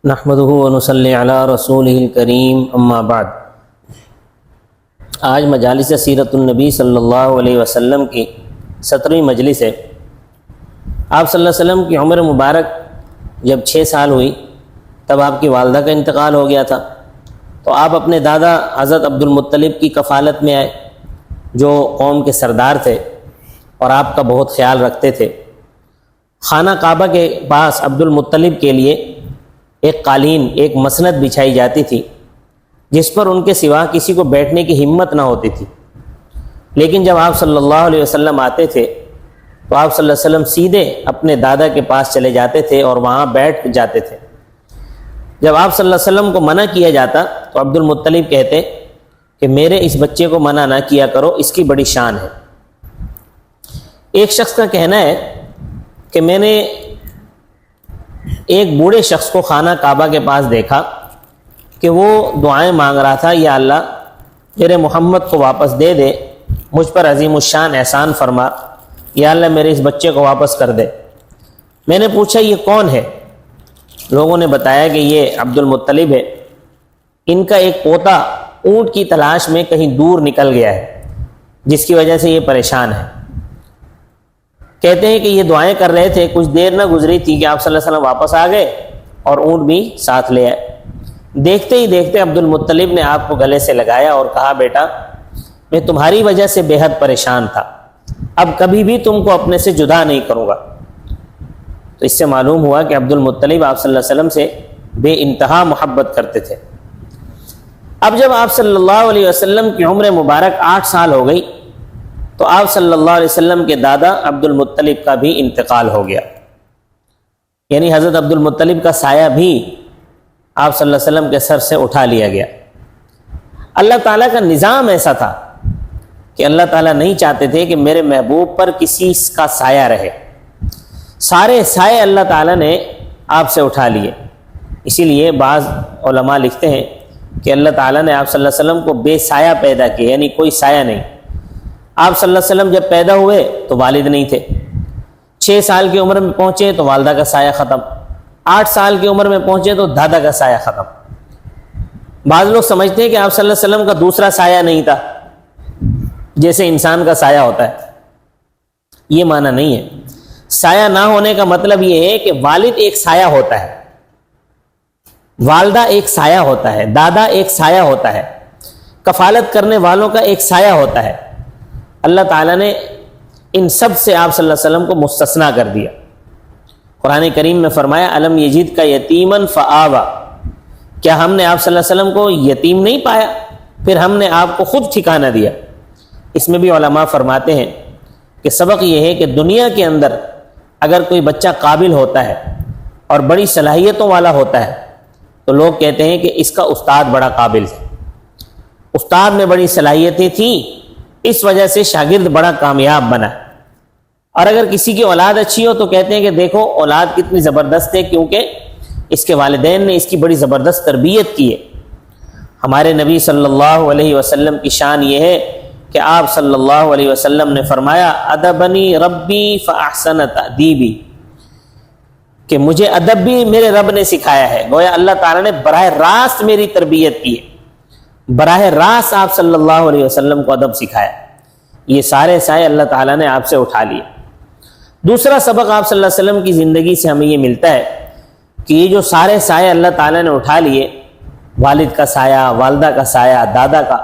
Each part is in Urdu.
نحمدہ ونصلی علی رسولہ الکریم اما بعد۔ آج مجالس سیرت النبی صلی اللہ علیہ وسلم کی 17ویں مجلس ہے۔ آپ صلی اللہ علیہ وسلم کی عمر مبارک جب 6 سال ہوئی تب آپ کی والدہ کا انتقال ہو گیا تھا، تو آپ اپنے دادا حضرت عبد المطلب کی کفالت میں آئے، جو قوم کے سردار تھے اور آپ کا بہت خیال رکھتے تھے۔ خانہ کعبہ کے پاس عبد المطلب کے لیے ایک قالین، ایک مسند بچھائی جاتی تھی جس پر ان کے سوا کسی کو بیٹھنے کی ہمت نہ ہوتی تھی، لیکن جب آپ صلی اللہ علیہ وسلم آتے تھے تو آپ صلی اللہ علیہ وسلم سیدھے اپنے دادا کے پاس چلے جاتے تھے اور وہاں بیٹھ جاتے تھے۔ جب آپ صلی اللہ علیہ وسلم کو منع کیا جاتا تو عبد المطلب کہتے کہ میرے اس بچے کو منع نہ کیا کرو، اس کی بڑی شان ہے۔ ایک شخص کا کہنا ہے کہ میں نے ایک بوڑھے شخص کو خانہ کعبہ کے پاس دیکھا کہ وہ دعائیں مانگ رہا تھا، یا اللہ میرے محمد کو واپس دے دے، مجھ پر عظیم الشان احسان فرما، یا اللہ میرے اس بچے کو واپس کر دے۔ میں نے پوچھا یہ کون ہے؟ لوگوں نے بتایا کہ یہ عبد المطلب ہے، ان کا ایک پوتا اونٹ کی تلاش میں کہیں دور نکل گیا ہے جس کی وجہ سے یہ پریشان ہے۔ کہتے ہیں کہ یہ دعائیں کر رہے تھے، کچھ دیر نہ گزری تھی کہ آپ صلی اللہ علیہ وسلم واپس آ گئے اور اونٹ بھی ساتھ لے آئے۔ دیکھتے ہی دیکھتے عبد المطلب نے آپ کو گلے سے لگایا اور کہا بیٹا میں تمہاری وجہ سے بے حد پریشان تھا، اب کبھی بھی تم کو اپنے سے جدا نہیں کروں گا۔ تو اس سے معلوم ہوا کہ عبد المطلب آپ صلی اللہ علیہ وسلم سے بے انتہا محبت کرتے تھے۔ اب جب آپ صلی اللہ علیہ وسلم کی عمر مبارک 8 سال ہو گئی تو آپ صلی اللہ علیہ وسلم کے دادا عبد المطلب کا بھی انتقال ہو گیا، یعنی حضرت عبد المطلب کا سایہ بھی آپ صلی اللہ علیہ وسلم کے سر سے اٹھا لیا گیا۔ اللہ تعالیٰ کا نظام ایسا تھا کہ اللہ تعالیٰ نہیں چاہتے تھے کہ میرے محبوب پر کسی کا سایہ رہے، سارے سائے اللہ تعالیٰ نے آپ سے اٹھا لیے۔ اسی لیے بعض علماء لکھتے ہیں کہ اللہ تعالیٰ نے آپ صلی اللہ علیہ وسلم کو بے سایہ پیدا کیا، یعنی کوئی سایہ نہیں۔ آپ صلی اللہ علیہ وسلم جب پیدا ہوئے تو والد نہیں تھے، 6 سال کی عمر میں پہنچے تو والدہ کا سایہ ختم، 8 سال کی عمر میں پہنچے تو دادا کا سایہ ختم۔ بعض لوگ سمجھتے ہیں کہ آپ صلی اللہ علیہ وسلم کا دوسرا سایہ نہیں تھا، جیسے انسان کا سایہ ہوتا ہے، یہ معنی نہیں ہے۔ سایہ نہ ہونے کا مطلب یہ ہے کہ والد ایک سایہ ہوتا ہے، والدہ ایک سایہ ہوتا ہے، دادا ایک سایہ ہوتا ہے، کفالت کرنے والوں کا ایک سایہ ہوتا ہے۔ اللہ تعالیٰ نے ان سب سے آپ صلی اللہ علیہ وسلم کو مستثنا کر دیا۔ قرآن کریم میں فرمایا الم یجد کا یتیمن فآوا، کیا ہم نے آپ صلی اللہ علیہ وسلم کو یتیم نہیں پایا، پھر ہم نے آپ کو خود ٹھکانہ دیا۔ اس میں بھی علماء فرماتے ہیں کہ سبق یہ ہے کہ دنیا کے اندر اگر کوئی بچہ قابل ہوتا ہے اور بڑی صلاحیتوں والا ہوتا ہے تو لوگ کہتے ہیں کہ اس کا استاد بڑا قابل ہے، استاد میں بڑی صلاحیتیں تھیں، اس وجہ سے شاگرد بڑا کامیاب بنا۔ اور اگر کسی کی اولاد اچھی ہو تو کہتے ہیں کہ دیکھو اولاد کتنی زبردست ہے، کیونکہ اس کے والدین نے اس کی بڑی زبردست تربیت کی ہے۔ ہمارے نبی صلی اللہ علیہ وسلم کی شان یہ ہے کہ آپ صلی اللہ علیہ وسلم نے فرمایا ادبنی ربی فاحسن تأدیبی، کہ مجھے ادب بھی میرے رب نے سکھایا ہے۔ گویا اللہ تعالیٰ نے براہ راست میری تربیت کی ہے، براہ راست آپ صلی اللہ علیہ وسلم کو ادب سکھایا۔ یہ سارے سائے اللہ تعالیٰ نے آپ سے اٹھا لیے۔ دوسرا سبق آپ صلی اللہ علیہ وسلم کی زندگی سے ہمیں یہ ملتا ہے کہ یہ جو سارے سائے اللہ تعالیٰ نے اٹھا لیے، والد کا سایہ، والدہ کا سایہ، دادا کا،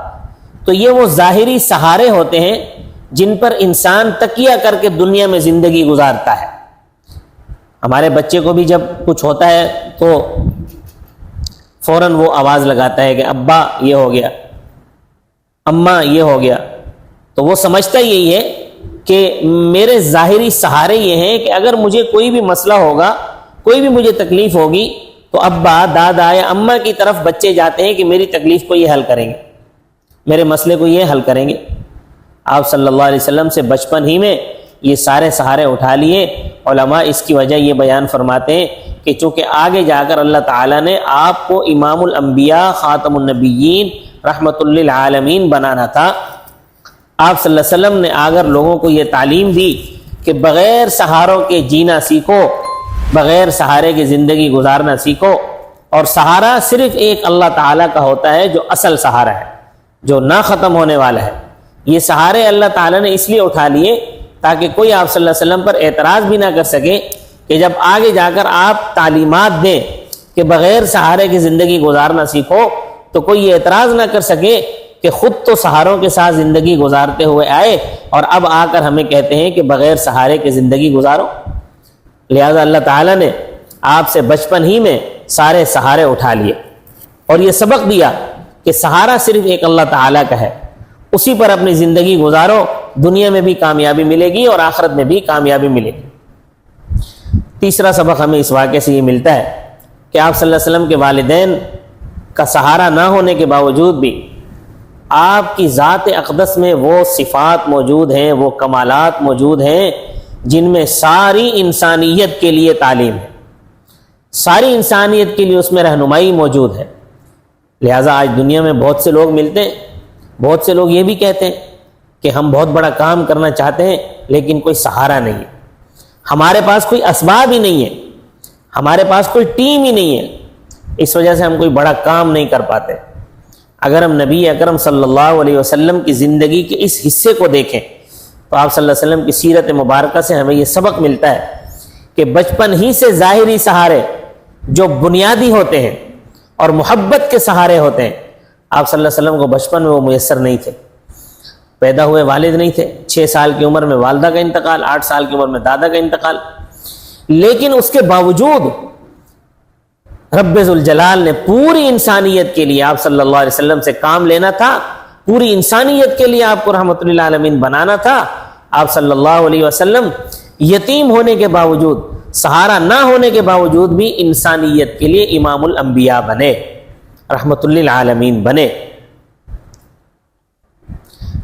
تو یہ وہ ظاہری سہارے ہوتے ہیں جن پر انسان تکیہ کر کے دنیا میں زندگی گزارتا ہے۔ ہمارے بچے کو بھی جب کچھ ہوتا ہے تو فوراً وہ آواز لگاتا ہے کہ ابا یہ ہو گیا، اماں یہ ہو گیا، تو وہ سمجھتا یہی ہے کہ میرے ظاہری سہارے یہ ہیں کہ اگر مجھے کوئی بھی مسئلہ ہوگا، کوئی بھی مجھے تکلیف ہوگی تو ابا، دادا یا اماں کی طرف بچے جاتے ہیں کہ میری تکلیف کو یہ حل کریں گے، میرے مسئلے کو یہ حل کریں گے۔ آپ صلی اللہ علیہ وسلم سے بچپن ہی میں یہ سارے سہارے اٹھا لیے۔ علماء اس کی وجہ یہ بیان فرماتے ہیں کہ چونکہ آگے جا کر اللہ تعالیٰ نے آپ کو امام الانبیاء، خاتم النبیین، رحمت للعالمین بنانا تھا، آپ صلی اللہ علیہ وسلم نے اگر لوگوں کو یہ تعلیم دی کہ بغیر سہاروں کے جینا سیکھو، بغیر سہارے کی زندگی گزارنا سیکھو، اور سہارا صرف ایک اللہ تعالیٰ کا ہوتا ہے جو اصل سہارا ہے، جو نہ ختم ہونے والا ہے۔ یہ سہارے اللہ تعالیٰ نے اس لیے اٹھا لیے تاکہ کوئی آپ صلی اللہ علیہ وسلم پر اعتراض بھی نہ کر سکے کہ جب آگے جا کر آپ تعلیمات دیں کہ بغیر سہارے کی زندگی گزارنا سیکھو تو کوئی یہ اعتراض نہ کر سکے کہ خود تو سہاروں کے ساتھ زندگی گزارتے ہوئے آئے اور اب آ کر ہمیں کہتے ہیں کہ بغیر سہارے کی زندگی گزارو۔ لہذا اللہ تعالیٰ نے آپ سے بچپن ہی میں سارے سہارے اٹھا لیے اور یہ سبق دیا کہ سہارا صرف ایک اللہ تعالیٰ کا ہے، اسی پر اپنی زندگی گزارو، دنیا میں بھی کامیابی ملے گی اور آخرت میں بھی کامیابی ملے گی۔ تیسرا سبق ہمیں اس واقعے سے یہ ملتا ہے کہ آپ صلی اللہ علیہ وسلم کے والدین کا سہارا نہ ہونے کے باوجود بھی آپ کی ذات اقدس میں وہ صفات موجود ہیں، وہ کمالات موجود ہیں جن میں ساری انسانیت کے لیے تعلیم ہے، ساری انسانیت کے لیے اس میں رہنمائی موجود ہے۔ لہٰذا آج دنیا میں بہت سے لوگ ملتے ہیں، بہت سے لوگ یہ بھی کہتے ہیں کہ ہم بہت بڑا کام کرنا چاہتے ہیں لیکن کوئی سہارا نہیں ہے، ہمارے پاس کوئی اسباب ہی نہیں ہے، ہمارے پاس کوئی ٹیم ہی نہیں ہے، اس وجہ سے ہم کوئی بڑا کام نہیں کر پاتے۔ اگر ہم نبی اکرم صلی اللہ علیہ وسلم کی زندگی کے اس حصے کو دیکھیں تو آپ صلی اللہ علیہ وسلم کی سیرت مبارکہ سے ہمیں یہ سبق ملتا ہے کہ بچپن ہی سے ظاہری سہارے جو بنیادی ہوتے ہیں اور محبت کے سہارے ہوتے ہیں، آپ صلی اللہ علیہ وسلم کو بچپن میں وہ میسر نہیں تھے۔ پیدا ہوئے والد نہیں تھے، 6 سال کی عمر میں والدہ کا انتقال، 8 سال کی عمر میں دادا کا انتقال، لیکن اس کے باوجود رب ذوالجلال نے پوری انسانیت کے لیے آپ صلی اللہ علیہ وسلم سے کام لینا تھا، پوری انسانیت کے لیے آپ کو رحمت للعالمین بنانا تھا۔ آپ صلی اللہ علیہ وسلم یتیم ہونے کے باوجود، سہارا نہ ہونے کے باوجود بھی انسانیت کے لیے امام الانبیاء بنے، رحمت للعالمین بنے۔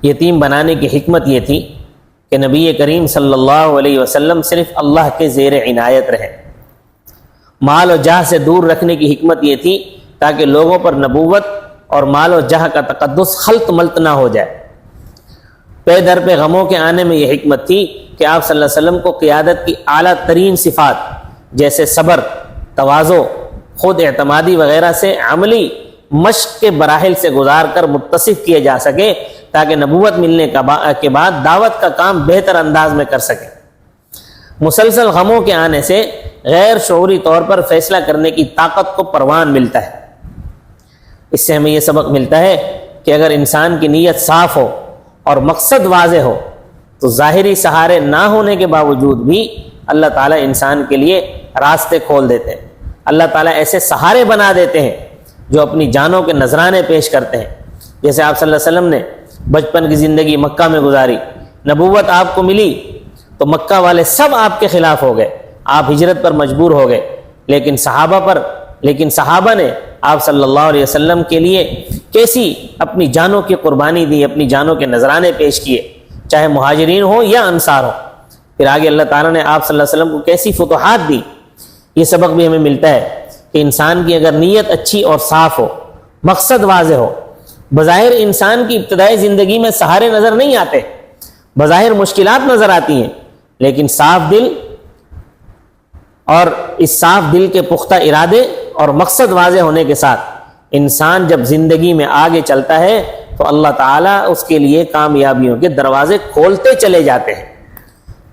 یتیم بنانے کی حکمت یہ تھی کہ نبی کریم صلی اللہ علیہ وسلم صرف اللہ کے زیر عنایت رہے۔ مال و جاہ سے دور رکھنے کی حکمت یہ تھی تاکہ لوگوں پر نبوت اور مال و جاہ کا تقدس خلط ملط نہ ہو جائے۔ پے در پہ غموں کے آنے میں یہ حکمت تھی کہ آپ صلی اللہ علیہ وسلم کو قیادت کی اعلیٰ ترین صفات جیسے صبر، تواضع، خود اعتمادی وغیرہ سے عملی مشق کے مراحل سے گزار کر متصف کیے جا سکے تاکہ نبوت ملنے کے بعد دعوت کا کام بہتر انداز میں کر سکے۔ مسلسل غموں کے آنے سے غیر شعوری طور پر فیصلہ کرنے کی طاقت کو پروان ملتا ہے۔ اس سے ہمیں یہ سبق ملتا ہے کہ اگر انسان کی نیت صاف ہو اور مقصد واضح ہو تو ظاہری سہارے نہ ہونے کے باوجود بھی اللہ تعالیٰ انسان کے لیے راستے کھول دیتے ہیں، اللہ تعالیٰ ایسے سہارے بنا دیتے ہیں جو اپنی جانوں کے نذرانے پیش کرتے ہیں۔ جیسے آپ صلی اللہ علیہ وسلم نے بچپن کی زندگی مکہ میں گزاری، نبوت آپ کو ملی تو مکہ والے سب آپ کے خلاف ہو گئے، آپ ہجرت پر مجبور ہو گئے، لیکن صحابہ نے آپ صلی اللہ علیہ وسلم کے لیے کیسی اپنی جانوں کی قربانی دی، اپنی جانوں کے نذرانے پیش کیے، چاہے مہاجرین ہو یا انصار ہو۔ پھر آگے اللہ تعالیٰ نے آپ صلی اللہ علیہ وسلم کو کیسی فتوحات دی۔ یہ سبق بھی ہمیں ملتا ہے کہ انسان کی اگر نیت اچھی اور صاف ہو، مقصد واضح ہو، بظاہر انسان کی ابتدائی زندگی میں سہارے نظر نہیں آتے، بظاہر مشکلات نظر آتی ہیں، لیکن صاف دل اور اس صاف دل کے پختہ ارادے اور مقصد واضح ہونے کے ساتھ انسان جب زندگی میں آگے چلتا ہے تو اللہ تعالیٰ اس کے لیے کامیابیوں کے دروازے کھولتے چلے جاتے ہیں۔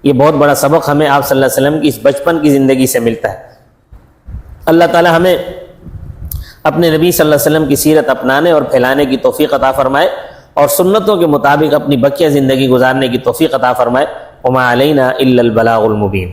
یہ بہت بڑا سبق ہمیں آپ صلی اللہ علیہ وسلم کی اس بچپن کی زندگی سے ملتا ہے۔ اللہ تعالیٰ ہمیں اپنے نبی صلی اللہ علیہ وسلم کی سیرت اپنانے اور پھیلانے کی توفیق عطا فرمائے اور سنتوں کے مطابق اپنی بقیہ زندگی گزارنے کی توفیق عطا فرمائے۔ وما علینا الا البلاغ المبین۔